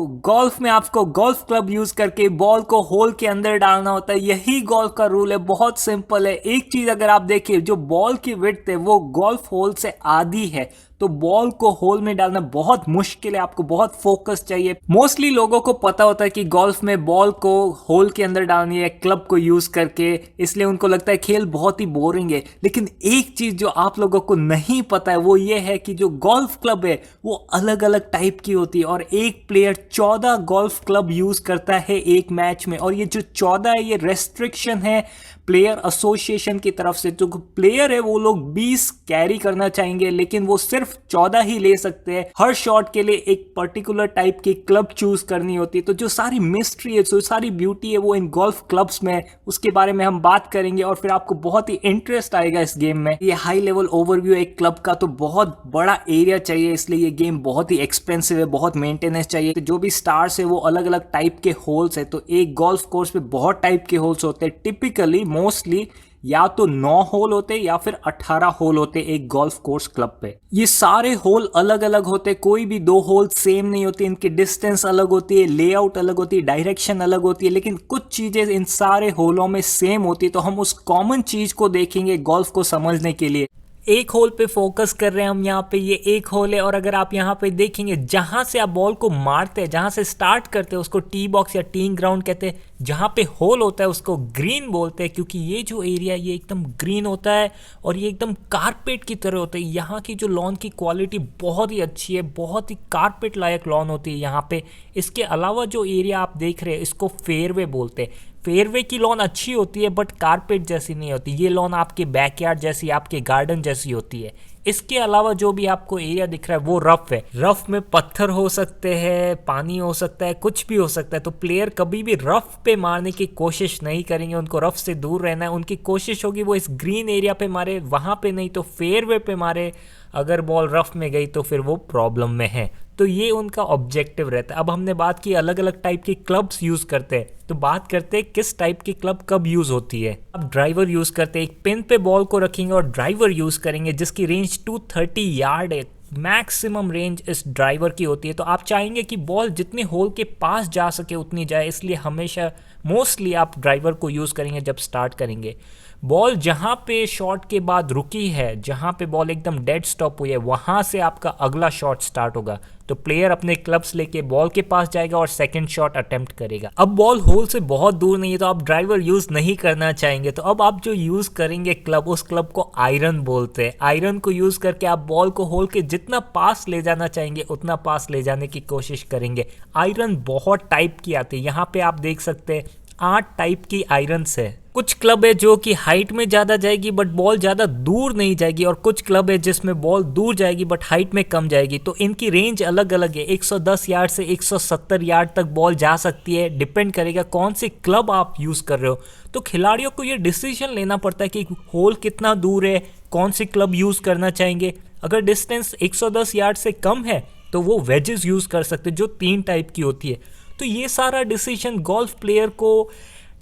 Golf में आपको golf club use करके बॉल को होल के अंदर डालना होता है। यही गोल्फ का रूल है, बहुत सिंपल है। एक चीज अगर आप देखिए, जो बॉल की विड्थ है वो गोल्फ होल से आधी है, तो बॉल को होल में डालना बहुत मुश्किल है, आपको बहुत फोकस चाहिए। मोस्टली लोगों को पता होता है कि गोल्फ में बॉल को होल के अंदर डालनी है क्लब को यूज करके, इसलिए उनको लगता है खेल बहुत ही बोरिंग है। लेकिन एक चीज जो आप लोगों को नहीं पता है वो ये है कि जो गोल्फ क्लब है वो अलग अलग टाइप की होती है, और एक प्लेयर 14 गोल्फ क्लब यूज करता है एक मैच में। और ये जो 14 है ये रेस्ट्रिक्शन है प्लेयर एसोसिएशन की तरफ से। जो प्लेयर है वो लोग 20 कैरी करना चाहेंगे, लेकिन वो सिर्फ 14 ही ले सकते हैं। हर शॉट के लिए एक पर्टिकुलर टाइप की क्लब चूज करनी होती है। तो जो सारी मिस्ट्री है, जो सारी ब्यूटी है वो इन गोल्फ क्लब्स में, उसके बारे में हम बात करेंगे और फिर आपको बहुत ही इंटरेस्ट आएगा इस गेम में। ये हाई लेवल ओवरव्यू एक क्लब का तो बहुत बड़ा एरिया चाहिए, इसलिए ये गेम बहुत ही एक्सपेंसिव है, बहुत मेंटेनेंस चाहिए। तो जो भी स्टार्स है वो अलग अलग टाइप के होल्स है। तो एक गोल्फ कोर्स पे बहुत टाइप के होल्स होते हैं। टिपिकली मोस्टली या तो 9 होल होते या फिर 18 होल होते एक गोल्फ कोर्स क्लब पे। ये सारे होल अलग अलग होते, कोई भी 2 होल सेम नहीं होती, इनकी डिस्टेंस अलग होती है, लेआउट अलग होती है, डायरेक्शन अलग होती है, लेकिन कुछ चीजें इन सारे होलों में सेम होती है। तो हम उस कॉमन चीज को देखेंगे गोल्फ को समझने के लिए। एक होल पे फोकस कर रहे हैं हम यहाँ पे, ये एक होल है। और अगर आप यहाँ पे देखेंगे, जहां से आप बॉल को मारते हैं, जहां से स्टार्ट करते हैं उसको टी बॉक्स या टीइंग ग्राउंड कहते हैं। जहां पे होल होता है उसको ग्रीन बोलते हैं, क्योंकि ये जो एरिया ये एकदम ग्रीन होता है और ये एकदम कारपेट की तरह होता है। यहाँ की जो लॉन की क्वालिटी बहुत ही अच्छी है, बहुत ही कारपेट लायक लॉन होती है यहाँ पे। इसके अलावा जो एरिया आप देख रहे हैं इसको फेयरवे बोलते हैं। फेयरवे की लॉन अच्छी होती है बट कारपेट जैसी नहीं होती। ये लॉन आपके बैकयार्ड जैसी, आपके गार्डन जैसी होती है। इसके अलावा जो भी आपको एरिया दिख रहा है वो रफ है। रफ में पत्थर हो सकते हैं, पानी हो सकता है, कुछ भी हो सकता है। तो प्लेयर कभी भी रफ पे मारने की कोशिश नहीं करेंगे, उनको रफ से दूर रहना है। उनकी कोशिश होगी वो इस ग्रीन एरिया पे मारे, वहां पे नहीं तो फेयरवे पे मारे। अगर बॉल रफ में गई तो फिर वो प्रॉब्लम में है। तो ये उनका ऑब्जेक्टिव रहता है। अब हमने बात की अलग अलग टाइप की क्लब्स यूज करते हैं, तो बात करते हैं किस टाइप की क्लब कब यूज होती है। अब ड्राइवर यूज करते हैं, एक पिन पे बॉल को रखेंगे और ड्राइवर यूज करेंगे जिसकी रेंज 230 यार्ड है। मैक्सिमम रेंज इस ड्राइवर की होती है। तो आप चाहेंगे कि बॉल जितने होल के पास जा सके उतनी जाए, इसलिए हमेशा मोस्टली आप ड्राइवर को यूज करेंगे जब स्टार्ट करेंगे। बॉल जहां पे शॉट के बाद रुकी है, जहां पे बॉल एकदम डेड स्टॉप हुई है, वहां से आपका अगला शॉट स्टार्ट होगा। तो प्लेयर अपने क्लब्स लेके बॉल के पास जाएगा और सेकंड शॉट अटेम्प्ट करेगा। अब बॉल होल से बहुत दूर नहीं है तो आप ड्राइवर यूज नहीं करना चाहेंगे, तो अब आप जो यूज करेंगे क्लब, उस क्लब को आयरन बोलते हैं। आयरन को यूज करके आप बॉल को होल के जितना पास ले जाना चाहेंगे उतना पास ले जाने की कोशिश करेंगे। आयरन बहुत टाइप की आती है, यहाँ पे आप देख सकते हैं 8 टाइप की आयरन्स है। कुछ क्लब है जो कि हाइट में ज्यादा जाएगी बट बॉल ज्यादा दूर नहीं जाएगी, और कुछ क्लब है जिसमें बॉल दूर जाएगी बट हाइट में कम जाएगी। तो इनकी रेंज अलग अलग है। 110 यार्ड से 170 यार्ड तक बॉल जा सकती है, डिपेंड करेगा कौन सी क्लब आप यूज कर रहे हो। तो खिलाड़ियों को ये डिसीजन लेना पड़ता है कि होल कितना दूर है, कौन सी क्लब यूज करना चाहेंगे। अगर डिस्टेंस 110 यार्ड से कम है तो वो वेजेस यूज कर सकते हैं जो 3 टाइप की होती है। तो ये सारा डिसीजन गोल्फ प्लेयर को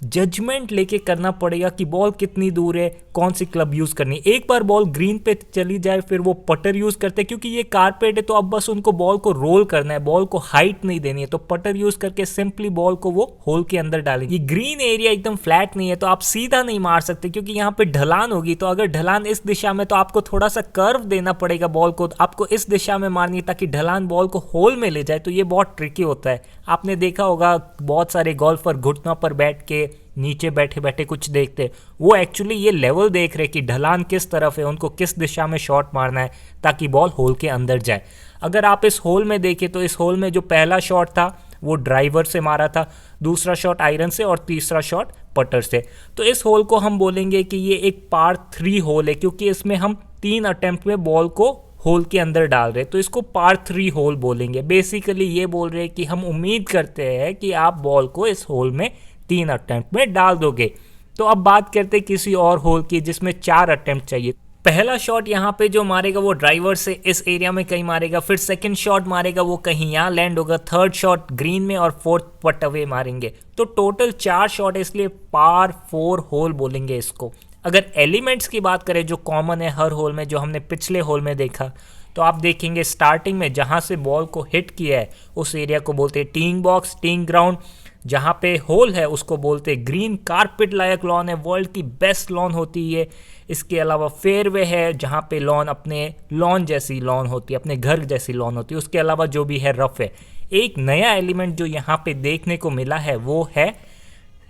जजमेंट लेके करना पड़ेगा कि बॉल कितनी दूर है, कौन सी क्लब यूज करनी है। एक बार बॉल ग्रीन पे चली जाए फिर वो पटर यूज करते हैं, क्योंकि ये कारपेट है तो अब बस उनको बॉल को रोल करना है, बॉल को हाइट नहीं देनी है। तो पटर यूज करके सिंपली बॉल को वो होल के अंदर डालेंगे। ये ग्रीन एरिया एकदम फ्लैट नहीं है तो आप सीधा नहीं मार सकते, क्योंकि यहाँ पे ढलान होगी। तो अगर ढलान इस दिशा में तो आपको थोड़ा सा कर्व देना पड़ेगा बॉल को, आपको इस दिशा में मारनी है ताकि ढलान बॉल को होल में ले जाए। तो ये बहुत ट्रिकी होता है। आपने देखा होगा बहुत सारे गोल्फर घुटनों पर बैठ के नीचे बैठे बैठे कुछ देखते, वो एक्चुअली ये लेवल देख रहे कि ढलान किस तरफ है, उनको किस दिशा में शॉट मारना है ताकि बॉल होल के अंदर जाए। अगर आप इस होल में देखें तो इस होल में जो पहला शॉट था वो ड्राइवर से मारा था, दूसरा शॉट आयरन से और तीसरा शॉट पटर से। तो इस होल को हम बोलेंगे कि ये एक पार 3 होल है, क्योंकि इसमें हम 3 अटेम्प्ट में बॉल को होल के अंदर डाल रहे, तो इसको पार 3 होल बोलेंगे। बेसिकली ये बोल रहे हैं कि हम उम्मीद करते हैं कि आप बॉल को इस होल में 3 अटेम्प्ट में डाल दोगे। तो अब बात करते हैं किसी और होल की जिसमें 4 अटेम्प्ट चाहिए। पहला शॉट यहाँ पे जो मारेगा वो ड्राइवर से इस एरिया में कहीं मारेगा, फिर सेकंड शॉट मारेगा वो कहीं यहाँ लैंड होगा, थर्ड शॉट ग्रीन में और फोर्थ पट अवे मारेंगे। तो टोटल 4 शॉट है, इसलिए पार 4 होल बोलेंगे इसको। अगर एलिमेंट्स की बात करें जो कॉमन है हर होल में, जो हमने पिछले होल में देखा, तो आप देखेंगे स्टार्टिंग में जहाँ से बॉल को हिट किया है उस एरिया को बोलते हैं टीइंग बॉक्स, टीइंग ग्राउंड। जहाँ पे होल है उसको बोलते हैं ग्रीन। कारपेट लायक लॉन है, वर्ल्ड की बेस्ट लॉन होती है। इसके अलावा फेयरवे है जहाँ पे लॉन अपने लॉन जैसी लॉन होती है, अपने घर जैसी लॉन होती है। उसके अलावा जो भी है रफ है। एक नया एलिमेंट जो यहाँ पे देखने को मिला है वो है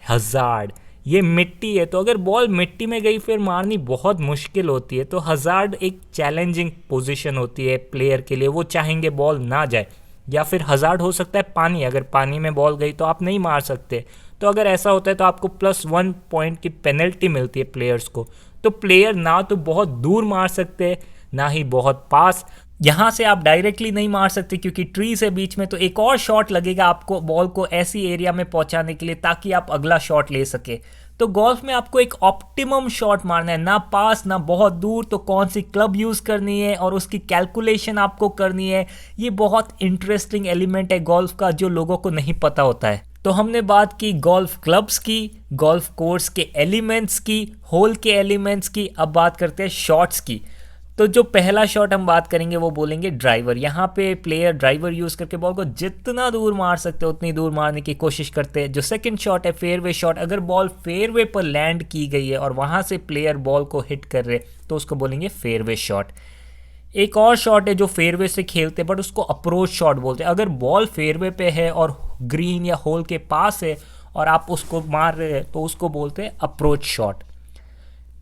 हजार्ड। ये मिट्टी है, तो अगर बॉल मिट्टी में गई फिर मारनी बहुत मुश्किल होती है। तो हजार्ड एक चैलेंजिंग पोजीशन होती है प्लेयर के लिए, वो चाहेंगे बॉल ना जाए। या फिर हजार्ड हो सकता है पानी, अगर पानी में बॉल गई तो आप नहीं मार सकते। तो अगर ऐसा होता है तो आपको +1 पॉइंट की पेनल्टी मिलती है प्लेयर्स को। तो प्लेयर ना तो बहुत दूर मार सकते ना ही बहुत पास। यहाँ से आप डायरेक्टली नहीं मार सकते क्योंकि ट्री से बीच में, तो एक और शॉट लगेगा आपको बॉल को ऐसी एरिया में पहुंचाने के लिए ताकि आप अगला शॉट ले सके। तो गोल्फ में आपको एक ऑप्टिमम शॉट मारना है, ना पास ना बहुत दूर। तो कौन सी क्लब यूज़ करनी है और उसकी कैलकुलेशन आपको करनी है, ये बहुत इंटरेस्टिंग एलिमेंट है गोल्फ का जो लोगों को नहीं पता होता है। तो हमने बात की गोल्फ क्लब्स की, गोल्फ कोर्स के एलिमेंट्स की, होल के एलिमेंट्स की। अब बात करते हैं शॉट्स की। तो जो पहला शॉट हम बात करेंगे वो बोलेंगे ड्राइवर। यहाँ पे प्लेयर ड्राइवर यूज़ करके बॉल को जितना दूर मार सकते हैं उतनी दूर मारने की कोशिश करते हैं। जो सेकंड शॉट है फेयरवे शॉट। अगर बॉल फेयरवे पर लैंड की गई है और वहाँ से प्लेयर बॉल को हिट कर रहे तो उसको बोलेंगे फेयरवे शॉट। एक और शॉट है जो फेयरवे से खेलते हैं बट उसको अप्रोच शॉट बोलते हैं। अगर बॉल फेयरवे पे है और ग्रीन या होल के पास है और आप उसको मार रहे हैं तो उसको बोलते हैं अप्रोच शॉट।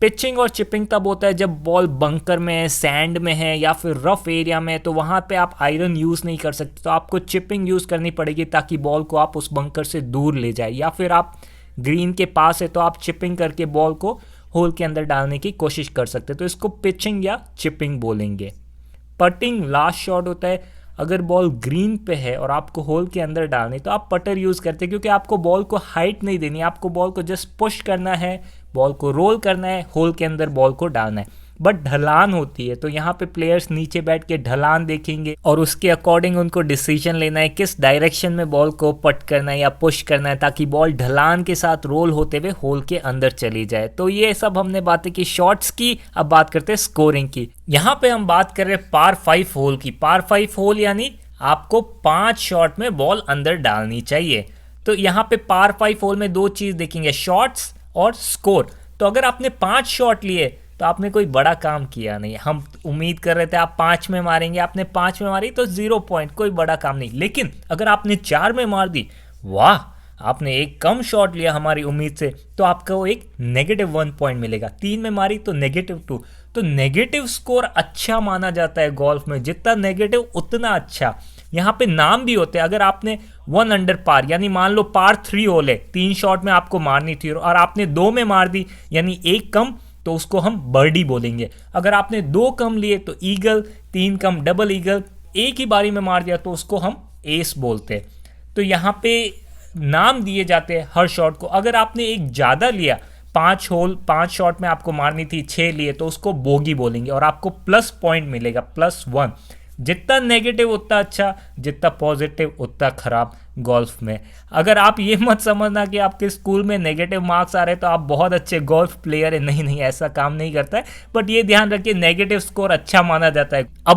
पिचिंग और चिपिंग तब होता है जब बॉल बंकर में है, सैंड में है या फिर रफ एरिया में है, तो वहाँ पे आप आयरन यूज़ नहीं कर सकते। तो आपको चिपिंग यूज़ करनी पड़ेगी ताकि बॉल को आप उस बंकर से दूर ले जाए। या फिर आप ग्रीन के पास है तो आप चिपिंग करके बॉल को होल के अंदर डालने की कोशिश कर सकते हैं। तो इसको पिचिंग या चिपिंग बोलेंगे। पटिंग लास्ट शॉट होता है। अगर बॉल ग्रीन पे है और आपको होल के अंदर डालनी तो आप पटर यूज़ करते हैं क्योंकि आपको बॉल को हाइट नहीं देनी, आपको बॉल को जस्ट पुश करना है, बॉल को रोल करना है, होल के अंदर बॉल को डालना है। बट ढलान होती है तो यहाँ पे प्लेयर्स नीचे बैठ के ढलान देखेंगे और उसके अकॉर्डिंग उनको डिसीजन लेना है किस डायरेक्शन में बॉल को पट करना है या पुश करना है ताकि बॉल ढलान के साथ रोल होते हुए होल के अंदर चली जाए। तो ये सब हमने बातें की शॉट्स की। अब बात करते हैं स्कोरिंग की। यहाँ पे हम बात कर रहे हैं par 5 होल की। par 5 होल यानी आपको 5 शॉट में बॉल अंदर डालनी चाहिए। तो यहाँ पे par 5 होल में दो चीज़ देखेंगे, शॉट्स और स्कोर। तो अगर आपने 5 शॉट लिए तो आपने कोई बड़ा काम किया नहीं। हम उम्मीद कर रहे थे आप 5 में मारेंगे, आपने 5 में मारी तो 0 पॉइंट, कोई बड़ा काम नहीं। लेकिन अगर आपने 4 में मार दी, वाह, आपने एक कम शॉट लिया हमारी उम्मीद से, तो आपको एक -1 पॉइंट मिलेगा। 3 में मारी तो -2। तो नेगेटिव स्कोर अच्छा माना जाता है गोल्फ में, जितना नेगेटिव उतना अच्छा। यहाँ पे नाम भी होते हैं। अगर आपने 1 अंडर पार यानी मान लो par 3 होल है, 3 शॉट में आपको मारनी थी और आपने 2 में मार दी यानी एक कम, तो उसको हम बर्डी बोलेंगे। अगर आपने 2 कम लिए तो ईगल, 3 कम डबल ईगल, एक ही बारी में मार दिया तो उसको हम एस बोलते हैं। तो यहाँ पे नाम दिए जाते हैं हर शॉट को। अगर आपने एक ज़्यादा लिया, 5 शॉट में आपको मारनी थी, 6 लिए, तो उसको बोगी बोलेंगे और आपको प्लस पॉइंट मिलेगा, +1। जितना नेगेटिव उतना अच्छा, जितना पॉजिटिव उतना खराब गोल्फ में। अगर आप ये मत समझना कि आपके स्कूल में नेगेटिव मार्क्स आ रहे तो आप बहुत अच्छे गोल्फ प्लेयर है, नहीं नहीं, ऐसा काम नहीं करता है। बट ये ध्यान रखिए नेगेटिव स्कोर अच्छा माना जाता है। अब